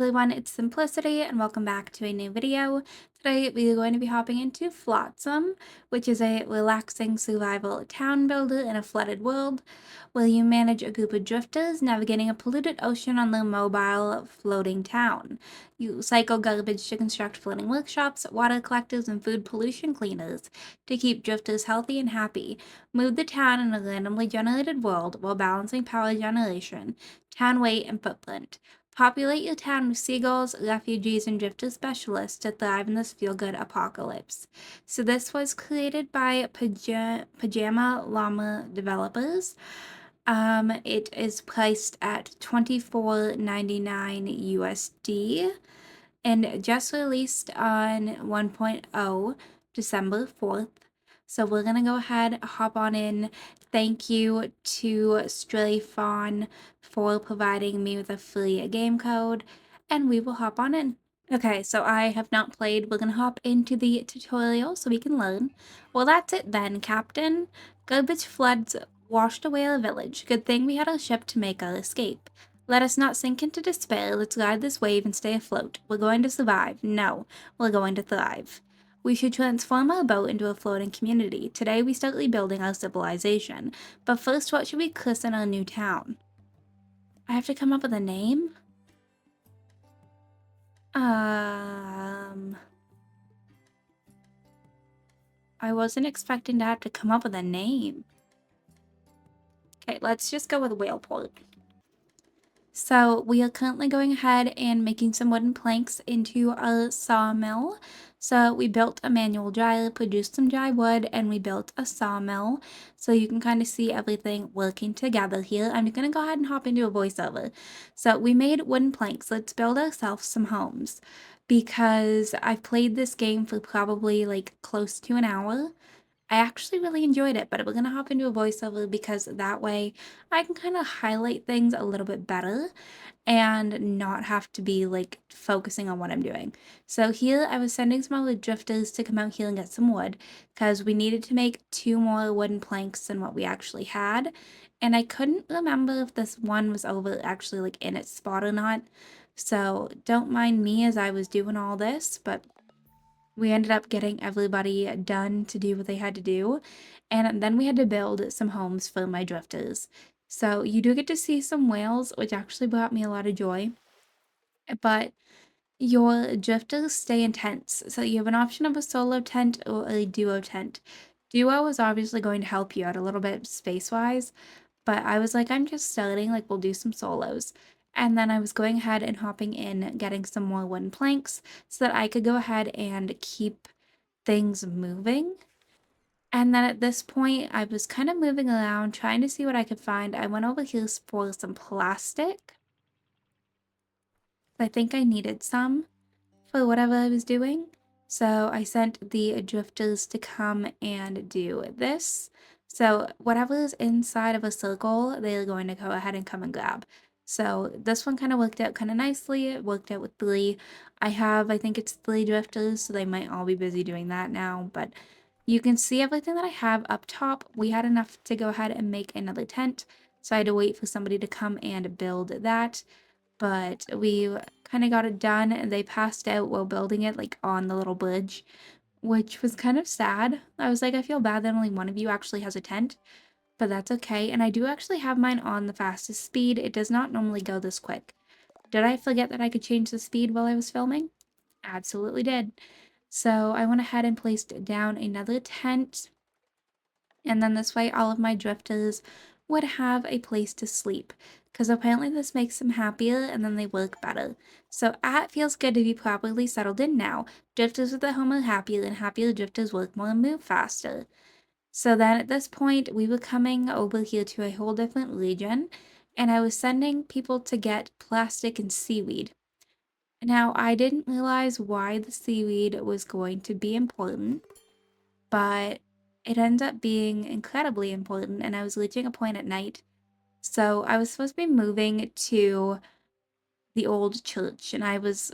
everyone, it's Simplicity and welcome back to a new video. Today we are going to be hopping into Flotsam, which is a relaxing survival town builder in a flooded world, where you manage a group of drifters navigating a polluted ocean on their mobile floating town. You cycle garbage to construct floating workshops, water collectors, and food pollution cleaners to keep drifters healthy and happy. Move the town in a randomly generated world while balancing power generation, town weight, and footprint. Populate your town with seagulls, refugees, and drifter specialists to thrive in this feel-good apocalypse. So this was created by Pajama Llama developers. It is priced at $24.99 USD and just released on 1.0 December 4th. So we're gonna go ahead, hop on in. Thank you to Stray Fawn for providing me with a free game code, and we will hop on in. Okay, so I have not played. We're gonna hop into the tutorial so we can learn. Well, that's it then, Captain. Garbage floods washed away our village. Good thing we had a ship to make our escape. Let us not sink into despair. Let's ride this wave and stay afloat. We're going to survive. No, we're going to thrive. We should transform our boat into a floating community. Today we start rebuilding our civilization. But first, what should we christen our new town? I have to come up with a name? I wasn't expecting to have to come up with a name. Okay, let's just go with Whaleport. So we are currently going ahead and making some wooden planks into a sawmill. So we built a manual dryer, produced some dry wood, and we built a sawmill. So you can kind of see everything working together here. I'm going to go ahead and hop into a voiceover. So we made wooden planks. Let's build ourselves some homes. Because I've played this game for probably like close to an hour. I actually really enjoyed it, but we're going to hop into a voiceover because that way I can kind of highlight things a little bit better and not have to be like focusing on what I'm doing. So here I was sending some other drifters to come out here and get some wood because we needed to make 2 more wooden planks than what we actually had. And I couldn't remember if this one was over actually like in its spot or not. So don't mind me as I was doing all this, but we ended up getting everybody done to do what they had to do, and then we had to build some homes for my drifters. So you do get to see some whales, which actually brought me a lot of joy, but your drifters stay in tents. So you have an option of a solo tent or a duo tent. Duo is obviously going to help you out a little bit space-wise, but I was like, I'm just starting, like we'll do some solos. And then I was going ahead and hopping in, getting some more wooden planks so that I could go ahead and keep things moving. And then at this point, I was kind of moving around, trying to see what I could find. I went over here for some plastic. I think I needed some for whatever I was doing. So I sent the drifters to come and do this. So whatever's inside of a circle, they're going to go ahead and come and grab. So this one kind of worked out kind of nicely. It worked out with 3. I think it's 3 drifters, so they might all be busy doing that now. But you can see everything that I have up top. We had enough to go ahead and make another tent. So I had to wait for somebody to come and build that. But we kind of got it done, and they passed out while building it, like on the little bridge, which was kind of sad. I was like, I feel bad that only one of you actually has a tent, but that's okay. And I do actually have mine on the fastest speed. It does not normally go this quick. Did I forget that I could change the speed while I was filming? Absolutely did. So I went ahead and placed down another tent, and then this way all of my drifters would have a place to sleep, because apparently this makes them happier and then they work better. So it feels good to be properly settled in now. Drifters with a home are happier, and happier drifters work more and move faster. So then at this point, we were coming over here to a whole different region, and I was sending people to get plastic and seaweed. Now, I didn't realize why the seaweed was going to be important, but it ends up being incredibly important, and I was reaching a point at night. So I was supposed to be moving to the old church, and I was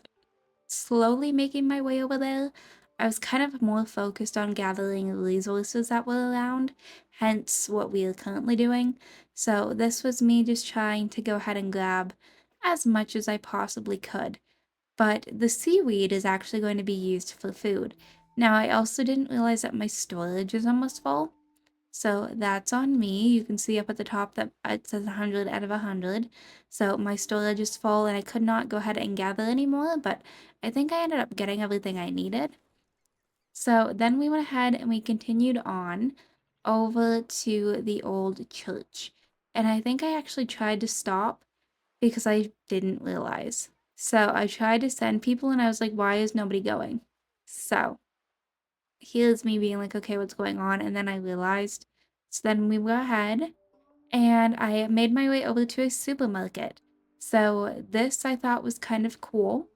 slowly making my way over there. I was kind of more focused on gathering resources that were around, hence what we are currently doing. So this was me just trying to go ahead and grab as much as I possibly could. but the seaweed is actually going to be used for food. Now, I also didn't realize that my storage is almost full. So that's on me. You can see up at the top that it says 100 out of 100. So my storage is full and I could not go ahead and gather anymore, but I think I ended up getting everything I needed. So then we went ahead and we continued on over to the old church. And I think I actually tried to stop because I didn't realize. So I tried to send people and I was like, why is nobody going? So here's me being like, okay, what's going on? And then I realized. So then we went ahead and I made my way over to a supermarket. So this I thought was kind of cool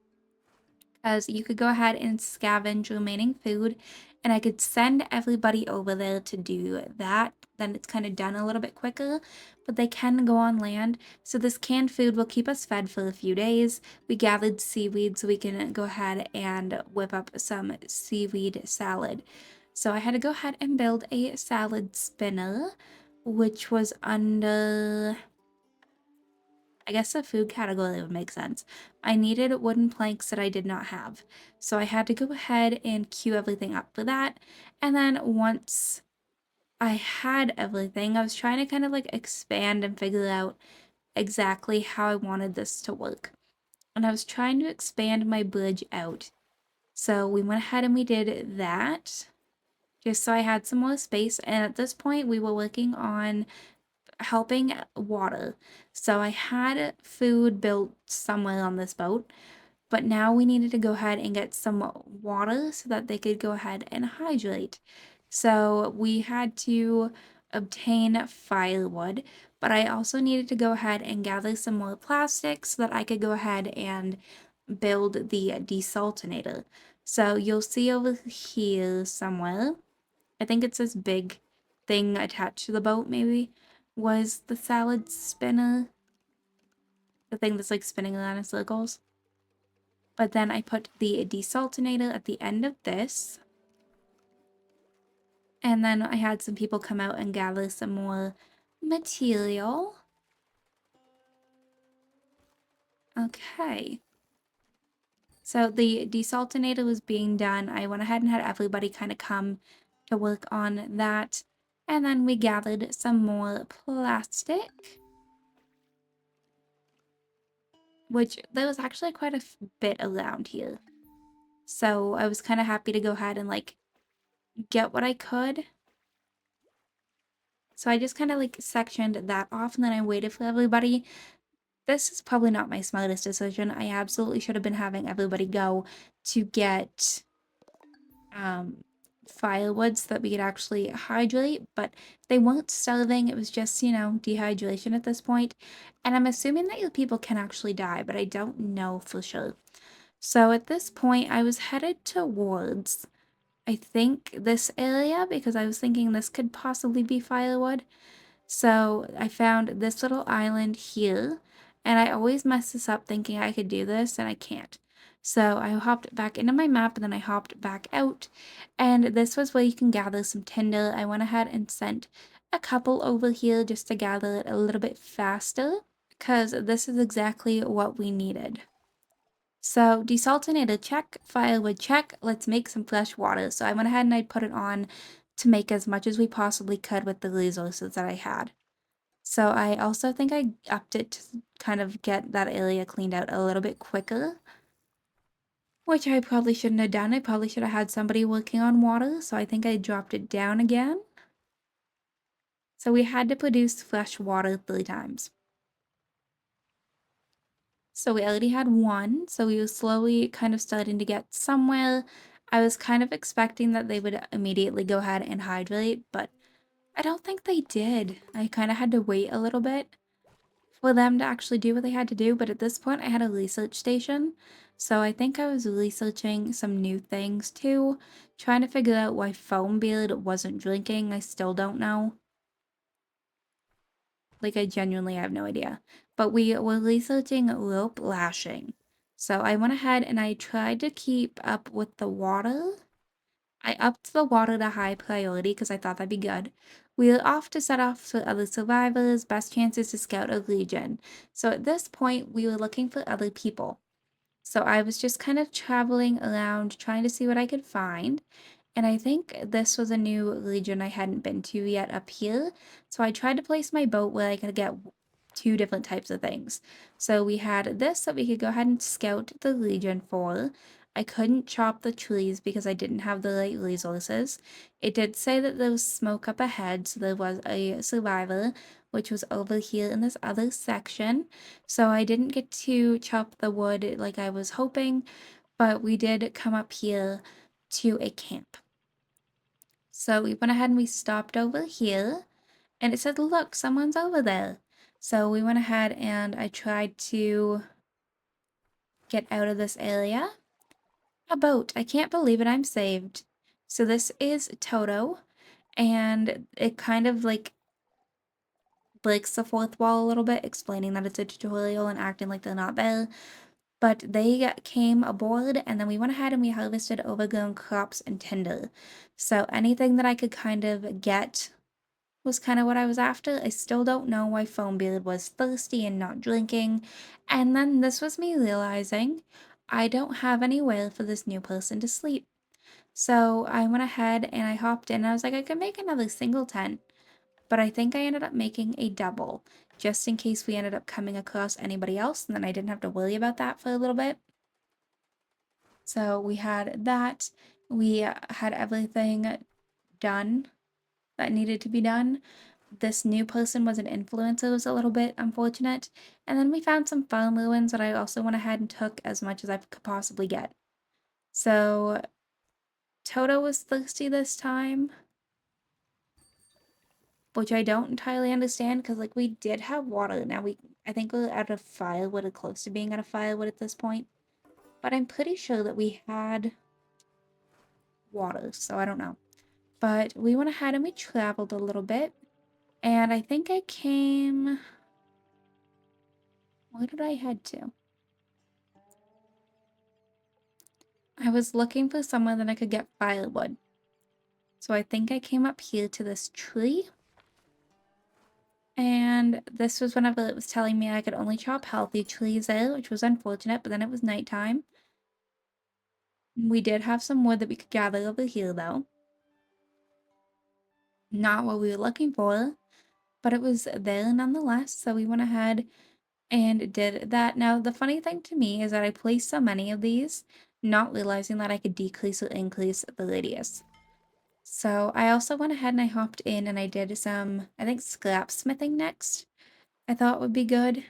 because you could go ahead and scavenge remaining food and I could send everybody over there to do that. Then it's kind of done a little bit quicker, but they can go on land. So this canned food will keep us fed for a few days. We gathered seaweed so we can go ahead and whip up some seaweed salad. So I had to go ahead and build a salad spinner, which was under, I guess, the food category would make sense. I needed wooden planks that I did not have. So I had to go ahead and queue everything up for that. And then once I had everything, I was trying to kind of like expand and figure out exactly how I wanted this to work. And I was trying to expand my bridge out. So we went ahead and we did that just so I had some more space. And at this point, we were working on helping water. So I had food built somewhere on this boat, but now we needed to go ahead and get some water so that they could go ahead and hydrate. So we had to obtain firewood, but I also needed to go ahead and gather some more plastic so that I could go ahead and build the desaltinator. So you'll see over here somewhere, I think it's this big thing attached to the boat, maybe, was the salad spinner. The thing that's like spinning around in circles. But then I put the desaltinator at the end of this. And then I had some people come out and gather some more material. Okay. So the desaltinator was being done. I went ahead and had everybody kind of come to work on that. And then we gathered some more plastic, which there was actually quite a bit around here. So I was kind of happy to go ahead and like get what I could. So I just kind of like sectioned that off and then I waited for everybody. This is probably not my smartest decision. I absolutely should have been having everybody go to get firewood so that we could actually hydrate, but they weren't starving. It was just, dehydration at this point. And I'm assuming that your people can actually die, but I don't know for sure. So at this point, I was headed towards, I think, this area because I was thinking this could possibly be firewood. So I found this little island here, and I always mess this up thinking I could do this, and I can't. So I hopped back into my map, and then I hopped back out, and this was where you can gather some tinder. I went ahead and sent a couple over here just to gather it a little bit faster, because this is exactly what we needed. So desaltinator check, firewood check, let's make some fresh water. So I went ahead and I put it on to make as much as we possibly could with the resources that I had. So I also think I upped it to kind of get that area cleaned out a little bit quicker, which I probably shouldn't have done. I probably should have had somebody working on water, so I think I dropped it down again. So we had to produce fresh water 3 times. So we already had one, so we were slowly kind of starting to get somewhere. I was kind of expecting that they would immediately go ahead and hydrate, but I don't think they did. I kind of had to wait a little bit for them to actually do what they had to do, but at this point I had a research station, so I think I was researching some new things too, trying to figure out why Foambeard wasn't drinking. I still don't know. Like, I genuinely have no idea. But we were researching rope lashing. So I went ahead and I tried to keep up with the water. I upped the water to high priority because I thought that'd be good. We were off to set off for other survivors, best chances to scout a region. So at this point, we were looking for other people. So I was just kind of traveling around trying to see what I could find. And I think this was a new region I hadn't been to yet up here. So I tried to place my boat where I could get two different types of things. So we had this that we could go ahead and scout the region for. I couldn't chop the trees because I didn't have the right resources. It did say that there was smoke up ahead, so there was a survivor, which was over here in this other section. So I didn't get to chop the wood like I was hoping, but we did come up here to a camp. So we went ahead and we stopped over here, and it said, look, someone's over there. So we went ahead and I tried to get out of this area. A boat. I can't believe it. I'm saved. So this is Toto, and it kind of like breaks the fourth wall a little bit, explaining that it's a tutorial and acting like they're not there. But they came aboard, and then we went ahead and we harvested overgrown crops and tinder. So anything that I could kind of get was kind of what I was after. I still don't know why Foambeard was thirsty and not drinking. And then this was me realizing I don't have anywhere for this new person to sleep. So I went ahead and I hopped in. I was like, I could make another single tent, but I think I ended up making a double just in case we ended up coming across anybody else, and then I didn't have to worry about that for a little bit. So we had that. We had everything done that needed to be done. This new person was an influencer, was a little bit unfortunate. And then we found some farm ruins that I also went ahead and took as much as I could possibly get. So Toto was thirsty this time, which I don't entirely understand because like we did have water. Now I think we're out of firewood or close to being out of firewood at this point. But I'm pretty sure that we had water, so I don't know. But we went ahead and we traveled a little bit. And I think I came. Where did I head to? I was looking for somewhere that I could get firewood. So I think I came up here to this tree. And this was whenever it was telling me I could only chop healthy trees there, which was unfortunate, but then it was nighttime. We did have some wood that we could gather over here, though. Not what we were looking for, but it was there nonetheless, so we went ahead and did that. Now, the funny thing to me is that I placed so many of these, not realizing that I could decrease or increase the radius. So I also went ahead and I hopped in and I did some, I think, scrap smithing next. I thought would be good.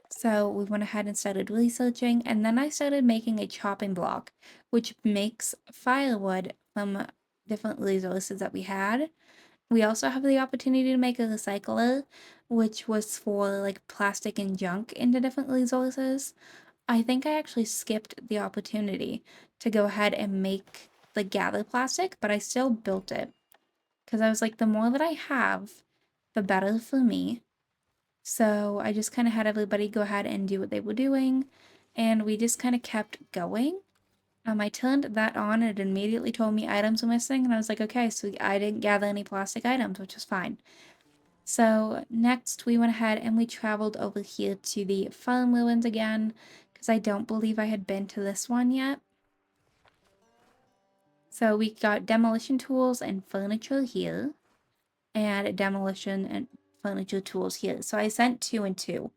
So we went ahead and started researching, and then I started making a chopping block, which makes firewood from different resources that we had. We also have the opportunity to make a recycler, which was for like plastic and junk into different resources. I think I actually skipped the opportunity to go ahead and make the gather plastic, but I still built it because I was like, the more that I have, the better for me. So I just kind of had everybody go ahead and do what they were doing, and we just kind of kept going. I turned that on and it immediately told me items were missing, and I was like, okay, so I didn't gather any plastic items, which was fine. So next we went ahead and we traveled over here to the farm ruins again, because I don't believe I had been to this one yet. So we got demolition tools and furniture here, and demolition and furniture tools here. So I sent 2 and 2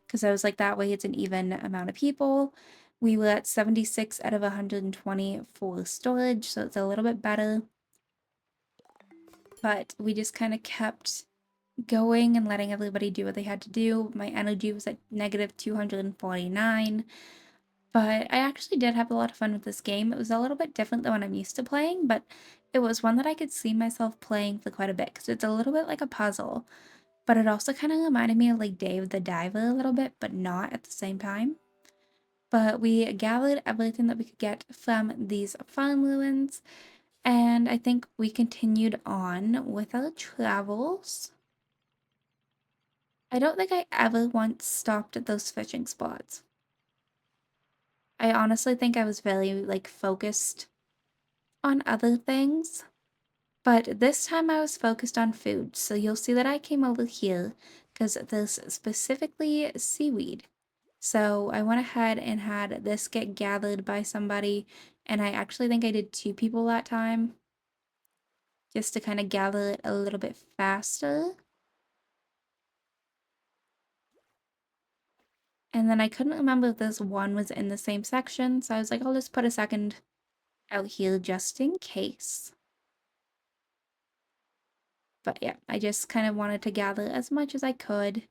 because I was like, that way it's an even amount of people. We were at 76 out of 120 for storage, so it's a little bit better. But we just kind of kept going and letting everybody do what they had to do. My energy was at negative 249. But I actually did have a lot of fun with this game. It was a little bit different than what I'm used to playing, but it was one that I could see myself playing for quite a bit because it's a little bit like a puzzle. But it also kind of reminded me of like Dave the Diver a little bit, but not at the same time. But we gathered everything that we could get from these farm ruins, and I think we continued on with our travels. I don't think I ever once stopped at those fishing spots. I honestly think I was very like focused on other things. But this time I was focused on food, so you'll see that I came over here because there's specifically seaweed. So I went ahead and had this get gathered by somebody, and I actually think I did 2 people that time just to kind of gather it a little bit faster. And then I couldn't remember if this one was in the same section, so I was like, I'll just put a second out here just in case. But yeah, I just kind of wanted to gather as much as I could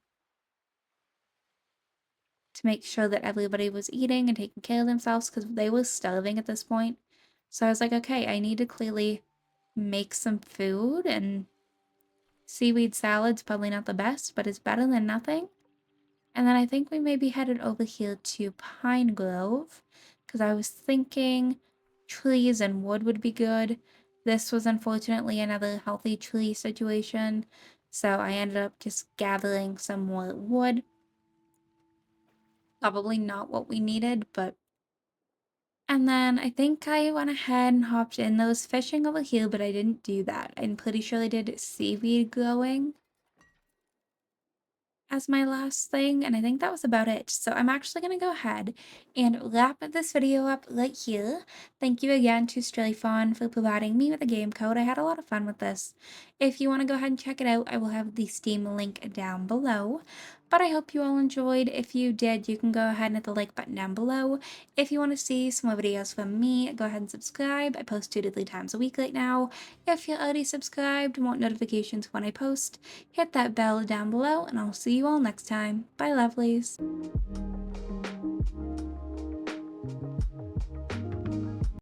to make sure that everybody was eating and taking care of themselves because they were starving at this point. So I was like, okay, I need to clearly make some food, and seaweed salad's probably not the best, but it's better than nothing. And then I think we maybe headed over here to Pine Grove because I was thinking trees and wood would be good. This was unfortunately another healthy tree situation, so I ended up just gathering some more wood. Probably not what we needed, but. And then I think I went ahead and hopped in those fishing over here, but I didn't do that. I'm pretty sure I did seaweed growing as my last thing, and I think that was about it. So I'm actually going to go ahead and wrap this video up right here. Thank you again to Strayfon for providing me with a game code. I had a lot of fun with this. If you want to go ahead and check it out, I will have the Steam link down below. But I hope you all enjoyed. If you did, you can go ahead and hit the like button down below. If you want to see some more videos from me, go ahead and subscribe. I post 2 to 3 times a week right now. If you're already subscribed and want notifications when I post, hit that bell down below, and I'll see you all next time. Bye, lovelies.